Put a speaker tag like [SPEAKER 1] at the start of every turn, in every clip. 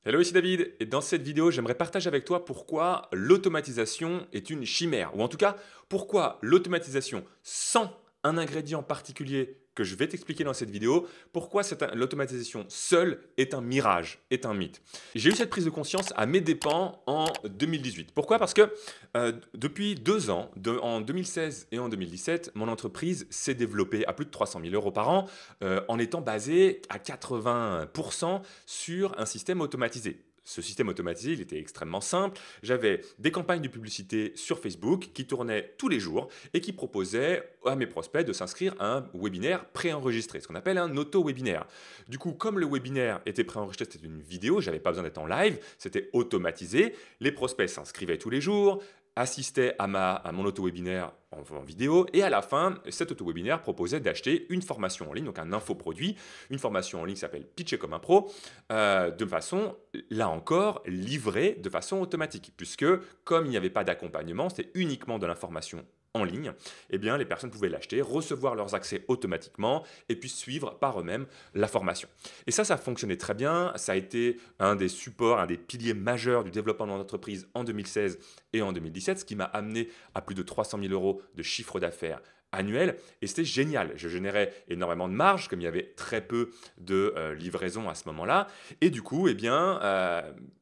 [SPEAKER 1] Hello, ici David, et dans cette vidéo, j'aimerais partager avec toi pourquoi l'automatisation est une chimère, ou en tout cas, pourquoi l'automatisation sans un ingrédient particulier que je vais t'expliquer dans cette vidéo, pourquoi l'automatisation seule est un mirage, est un mythe. J'ai eu cette prise de conscience à mes dépens en 2018. Pourquoi? Parce que depuis 2 ans, en 2016 et en 2017, mon entreprise s'est développée à plus de 300 000 euros par an en étant basée à 80% sur un système automatisé. Ce système automatisé, il était extrêmement simple. J'avais des campagnes de publicité sur Facebook qui tournaient tous les jours et qui proposaient à mes prospects de s'inscrire à un webinaire préenregistré, ce qu'on appelle un auto-webinaire. Du coup, comme le webinaire était préenregistré, c'était une vidéo, j'avais pas besoin d'être en live, c'était automatisé. Les prospects s'inscrivaient tous les jours, assistaient à mon auto-webinaire en vidéo, et à la fin, cet auto-webinaire proposait d'acheter une formation en ligne, donc un infoproduit, une formation en ligne qui s'appelle Pitcher comme un pro, de façon, là encore, livrée de façon automatique, puisque comme il n'y avait pas d'accompagnement, c'était uniquement de l'information en ligne, eh bien, les personnes pouvaient l'acheter, recevoir leurs accès automatiquement et puis suivre par eux-mêmes la formation. Et ça fonctionnait très bien. Ça a été un des supports, un des piliers majeurs du développement de l'entreprise en 2016 et en 2017, ce qui m'a amené à plus de 300 000 euros de chiffre d'affaires annuel, et c'était génial. Je générais énormément de marge, comme il y avait très peu de livraison à ce moment-là, et du coup, eh bien,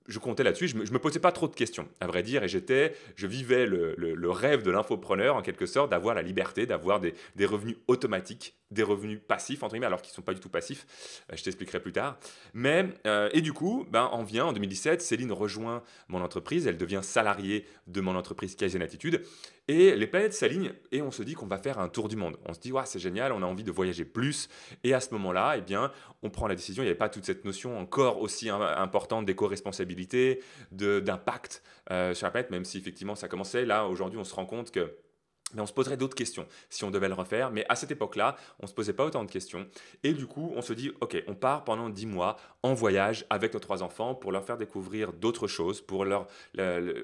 [SPEAKER 1] je comptais là-dessus, je me posais pas trop de questions, à vrai dire, et je vivais le rêve de l'infopreneur, en quelque sorte, d'avoir la liberté, d'avoir des revenus automatiques, des revenus passifs, entre guillemets, alors qu'ils ne sont pas du tout passifs, je t'expliquerai plus tard. Mais, et du coup, en 2017, Céline rejoint mon entreprise, elle devient salariée de mon entreprise Kaizen Attitude, et les planètes s'alignent et on se dit qu'on va faire un tour du monde. On se dit, ouais, c'est génial, on a envie de voyager plus. Et à ce moment-là, eh bien, on prend la décision. Il n'y avait pas toute cette notion encore aussi importante d'éco-responsabilité, d'impact sur la planète, même si effectivement ça commençait. Là, aujourd'hui, on se rend compte que mais on se poserait d'autres questions si on devait le refaire. Mais à cette époque-là, on ne se posait pas autant de questions. Et du coup, on se dit, OK, on part pendant 10 mois en voyage avec nos 3 enfants pour leur faire découvrir d'autres choses, pour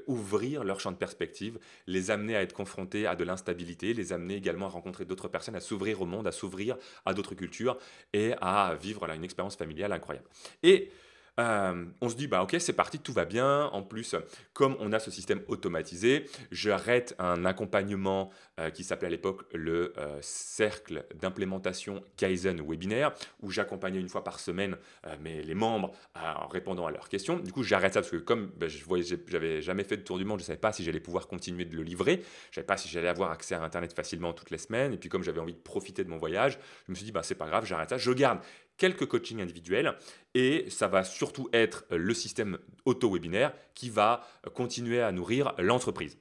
[SPEAKER 1] ouvrir leur champ de perspective, les amener à être confrontés à de l'instabilité, les amener également à rencontrer d'autres personnes, à s'ouvrir au monde, à s'ouvrir à d'autres cultures et à vivre là, une expérience familiale incroyable. Et on se dit, bah ok, c'est parti, tout va bien. En plus, comme on a ce système automatisé, j'arrête un accompagnement qui s'appelait à l'époque le cercle d'implémentation Kaizen webinaire, où j'accompagnais une fois par semaine les membres en répondant à leurs questions. Du coup, j'arrête ça parce que comme j'avais jamais fait de tour du monde, je ne savais pas si j'allais pouvoir continuer de le livrer. Je ne savais pas si j'allais avoir accès à Internet facilement toutes les semaines. Et puis comme j'avais envie de profiter de mon voyage, je me suis dit, bah, c'est pas grave, j'arrête ça. Je garde quelques coachings individuels et ça va surtout être le système auto-webinaire qui va continuer à nourrir l'entreprise.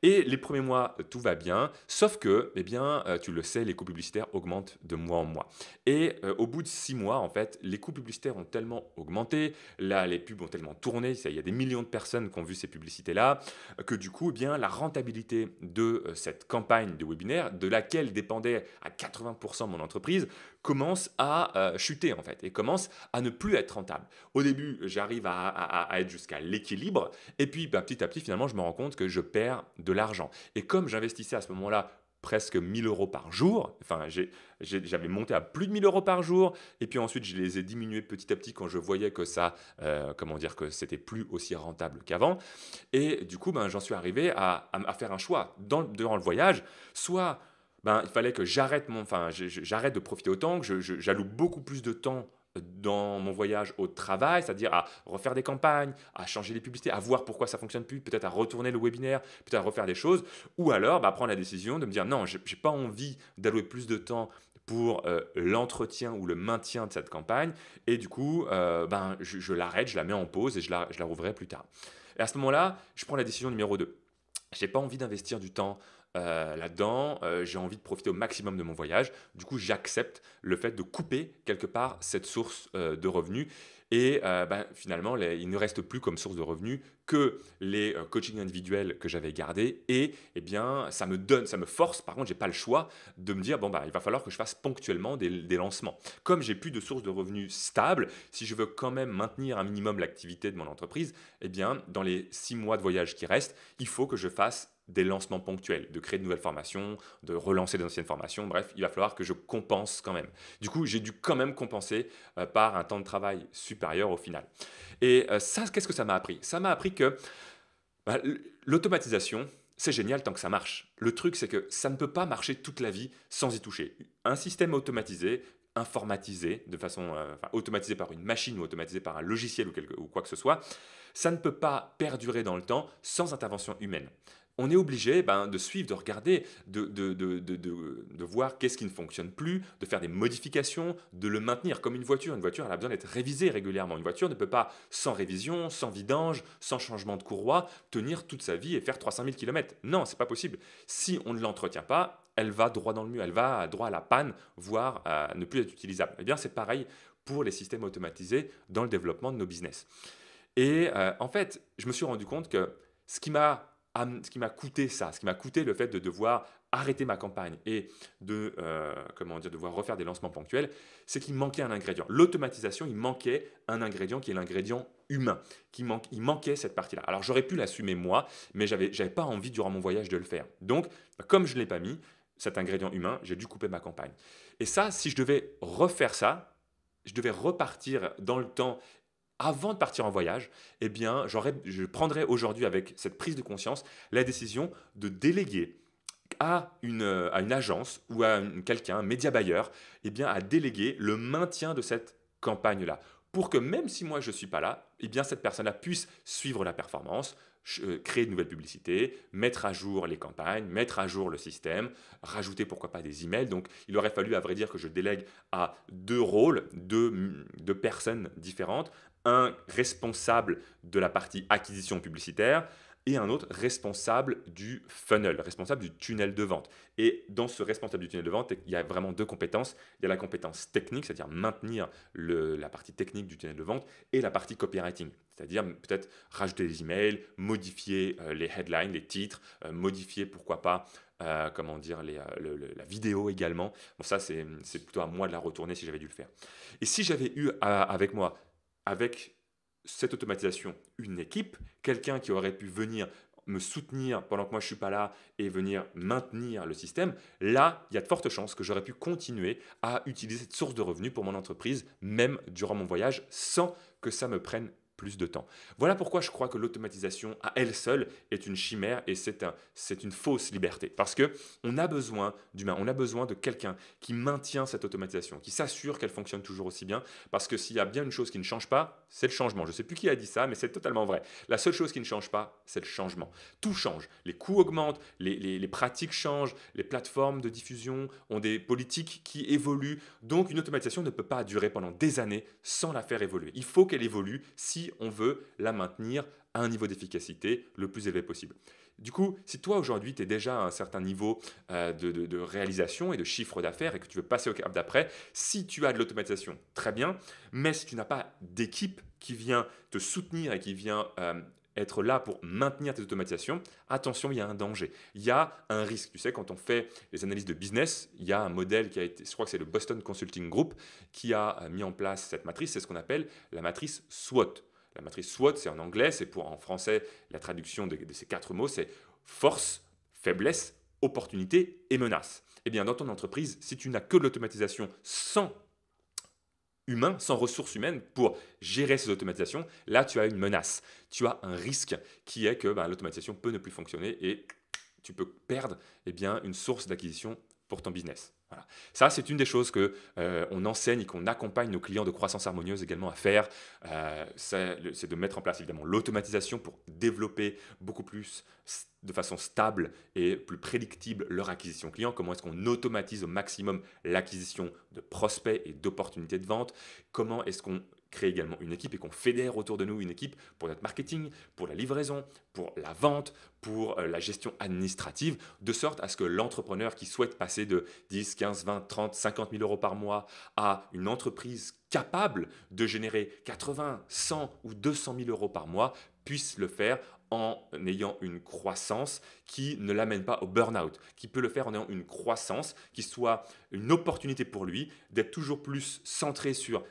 [SPEAKER 1] Et les premiers mois, tout va bien, sauf que, eh bien, tu le sais, les coûts publicitaires augmentent de mois en mois. Et au bout de 6 mois, en fait, les coûts publicitaires ont tellement augmenté, là, les pubs ont tellement tourné, il y a des millions de personnes qui ont vu ces publicités-là, que du coup, eh bien, la rentabilité de cette campagne de webinaire, de laquelle dépendait à 80% mon entreprise, commence à chuter, en fait, et commence à ne plus être rentable. Au début, j'arrive à être jusqu'à l'équilibre, et puis petit à petit, finalement, je me rends compte que je perds de l'argent. Et comme j'investissais à ce moment-là presque 1000 euros par jour, enfin j'avais monté à plus de 1000 euros par jour, et puis ensuite je les ai diminués petit à petit quand je voyais que ça, que c'était plus aussi rentable qu'avant. Et du coup, j'en suis arrivé à faire un choix durant le voyage, soit il fallait que j'arrête de profiter autant, que j'alloue beaucoup plus de temps dans mon voyage au travail, c'est-à-dire à refaire des campagnes, à changer les publicités, à voir pourquoi ça ne fonctionne plus, peut-être à retourner le webinaire, peut-être à refaire des choses, ou alors prendre la décision de me dire non, je n'ai pas envie d'allouer plus de temps pour l'entretien ou le maintien de cette campagne, et du coup, je l'arrête, je la mets en pause et je la rouvrirai plus tard. Et à ce moment-là, je prends la décision numéro 2. Je n'ai pas envie d'investir du temps là-dedans, j'ai envie de profiter au maximum de mon voyage. Du coup, j'accepte le fait de couper quelque part cette source de revenus. Et finalement, il ne reste plus comme source de revenus que les coachings individuels que j'avais gardés. Et eh bien, ça me force, par contre, je n'ai pas le choix de me dire, il va falloir que je fasse ponctuellement des lancements. Comme j'ai plus de source de revenus stable, si je veux quand même maintenir un minimum l'activité de mon entreprise, eh bien, dans les 6 mois de voyage qui restent, il faut que je fasse des lancements ponctuels, de créer de nouvelles formations, de relancer des anciennes formations. Bref, il va falloir que je compense quand même. Du coup, j'ai dû quand même compenser par un temps de travail supérieur au final. Et ça, qu'est-ce que ça m'a appris? Ça m'a appris que bah, l'automatisation, c'est génial tant que ça marche. Le truc, c'est que ça ne peut pas marcher toute la vie sans y toucher. Un système automatisé, informatisé, de façon automatisé par une machine ou automatisé par un logiciel ou quoi que ce soit, ça ne peut pas perdurer dans le temps sans intervention humaine. On est obligé de suivre, de regarder, de voir qu'est-ce qui ne fonctionne plus, de faire des modifications, de le maintenir comme une voiture. Une voiture, elle a besoin d'être révisée régulièrement. Une voiture ne peut pas, sans révision, sans vidange, sans changement de courroie, tenir toute sa vie et faire 300 000 km. Non, c'est pas possible. Si on ne l'entretient pas, elle va droit dans le mur, elle va droit à la panne, voire à ne plus être utilisable. Eh bien, c'est pareil pour les systèmes automatisés dans le développement de nos business. Et en fait, je me suis rendu compte que ce qui m'a coûté ça, ce qui m'a coûté le fait de devoir arrêter ma campagne et devoir refaire des lancements ponctuels, c'est qu'il manquait un ingrédient. L'automatisation, il manquait un ingrédient qui est l'ingrédient humain. Il manquait cette partie-là. Alors j'aurais pu l'assumer moi, mais j'avais pas envie durant mon voyage de le faire. Donc, comme je ne l'ai pas mis, cet ingrédient humain, j'ai dû couper ma campagne. Et ça, si je devais refaire ça, je devais repartir dans le temps avant de partir en voyage, eh bien, je prendrais aujourd'hui, avec cette prise de conscience, la décision de déléguer à une agence ou à quelqu'un, un média buyer, eh bien, à déléguer le maintien de cette campagne-là. Pour que même si moi je ne suis pas là, eh bien, cette personne-là puisse suivre la performance, créer de nouvelles publicités, mettre à jour les campagnes, mettre à jour le système, rajouter pourquoi pas des emails. Donc il aurait fallu à vrai dire que je délègue à deux rôles, deux personnes différentes, un responsable de la partie acquisition publicitaire et un autre responsable du funnel, responsable du tunnel de vente. Et dans ce responsable du tunnel de vente, il y a vraiment deux compétences. Il y a la compétence technique, c'est-à-dire maintenir la partie technique du tunnel de vente, et la partie copywriting, c'est-à-dire peut-être rajouter des emails, modifier les headlines, les titres, modifier pourquoi pas la vidéo également. Bon, ça, c'est plutôt à moi de la retourner si j'avais dû le faire. Et si j'avais eu avec moi, avec cette automatisation, une équipe, quelqu'un qui aurait pu venir me soutenir pendant que moi je ne suis pas là et venir maintenir le système, là, il y a de fortes chances que j'aurais pu continuer à utiliser cette source de revenus pour mon entreprise, même durant mon voyage, sans que ça me prenne plus de temps. Voilà pourquoi je crois que l'automatisation à elle seule est une chimère et c'est une fausse liberté. Parce qu'on a besoin d'humain, on a besoin de quelqu'un qui maintient cette automatisation, qui s'assure qu'elle fonctionne toujours aussi bien. Parce que s'il y a bien une chose qui ne change pas, c'est le changement. Je ne sais plus qui a dit ça, mais c'est totalement vrai. La seule chose qui ne change pas, c'est le changement. Tout change. Les coûts augmentent, les pratiques changent, les plateformes de diffusion ont des politiques qui évoluent. Donc une automatisation ne peut pas durer pendant des années sans la faire évoluer. Il faut qu'elle évolue si on veut la maintenir à un niveau d'efficacité le plus élevé possible. Du coup, si toi aujourd'hui tu es déjà à un certain niveau de réalisation et de chiffre d'affaires et que tu veux passer au cap d'après, si tu as de l'automatisation, très bien, mais si tu n'as pas d'équipe qui vient te soutenir et qui vient être là pour maintenir tes automatisations, attention, il y a un danger. Il y a un risque. Tu sais, quand on fait les analyses de business, il y a un modèle qui a été, je crois que c'est le Boston Consulting Group, qui a mis en place cette matrice, c'est ce qu'on appelle la matrice SWOT. La matrice SWOT, c'est en anglais, c'est en français, la traduction de ces 4 mots, c'est force, faiblesse, opportunité et menace. Eh bien, dans ton entreprise, si tu n'as que de l'automatisation sans humain, sans ressources humaines pour gérer ces automatisations, là, tu as une menace. Tu as un risque qui est que l'automatisation peut ne plus fonctionner et tu peux perdre une source d'acquisition pour ton business. Voilà. Ça, c'est une des choses qu'on enseigne et qu'on accompagne nos clients de croissance harmonieuse également à faire. C'est de mettre en place évidemment l'automatisation pour développer beaucoup plus de façon stable et plus prédictible leur acquisition client. Comment est-ce qu'on automatise au maximum l'acquisition de prospects et d'opportunités de vente? Comment est-ce qu'on crée également une équipe et qu'on fédère autour de nous une équipe pour notre marketing, pour la livraison, pour la vente, pour la gestion administrative, de sorte à ce que l'entrepreneur qui souhaite passer de 10, 15, 20, 30, 50 000 euros par mois à une entreprise capable de générer 80, 100 ou 200 000 euros par mois puisse le faire en ayant une croissance qui ne l'amène pas au burn-out, qui peut le faire en ayant une croissance qui soit une opportunité pour lui d'être toujours plus centré sur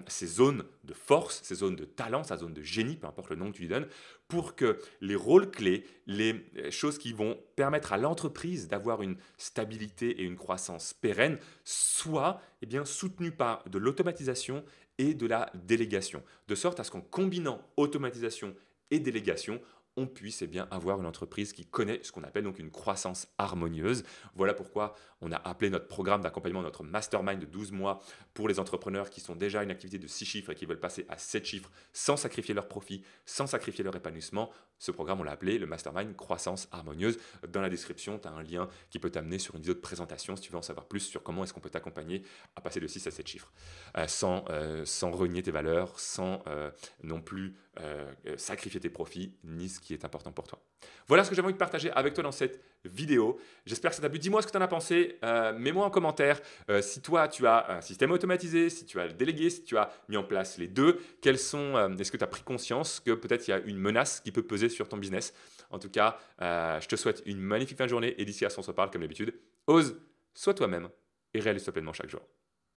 [SPEAKER 1] ses zones de force, ses zones de talent, sa zone de génie, peu importe le nom que tu lui donnes, pour que les rôles clés, les choses qui vont permettre à l'entreprise d'avoir une stabilité et une croissance pérenne soient soutenues par de l'automatisation et de la délégation, de sorte à ce qu'en combinant automatisation et délégation, on puisse avoir une entreprise qui connaît ce qu'on appelle donc une croissance harmonieuse. Voilà pourquoi on a appelé notre programme d'accompagnement, notre mastermind de 12 mois pour les entrepreneurs qui sont déjà à une activité de 6 chiffres et qui veulent passer à 7 chiffres sans sacrifier leur profit, sans sacrifier leur épanouissement. Ce programme, on l'a appelé le mastermind croissance harmonieuse. Dans la description, tu as un lien qui peut t'amener sur une vidéo de présentation si tu veux en savoir plus sur comment est-ce qu'on peut t'accompagner à passer de 6 à 7 chiffres sans renier tes valeurs, sans non plus sacrifier tes profits ni ce qui est important pour toi. Voilà ce que j'avais envie de partager avec toi dans cette vidéo. J'espère que ça t'a plu. Dis-moi ce que tu en as pensé. Mets-moi en commentaire si toi tu as un système automatisé, si tu as délégué, si tu as mis en place les deux. Est-ce que tu as pris conscience que peut-être il y a une menace qui peut peser sur ton business? En tout cas, je te souhaite une magnifique fin de journée et d'ici à ce qu'on se parle comme d'habitude. Ose, sois toi-même et réalise-toi pleinement chaque jour.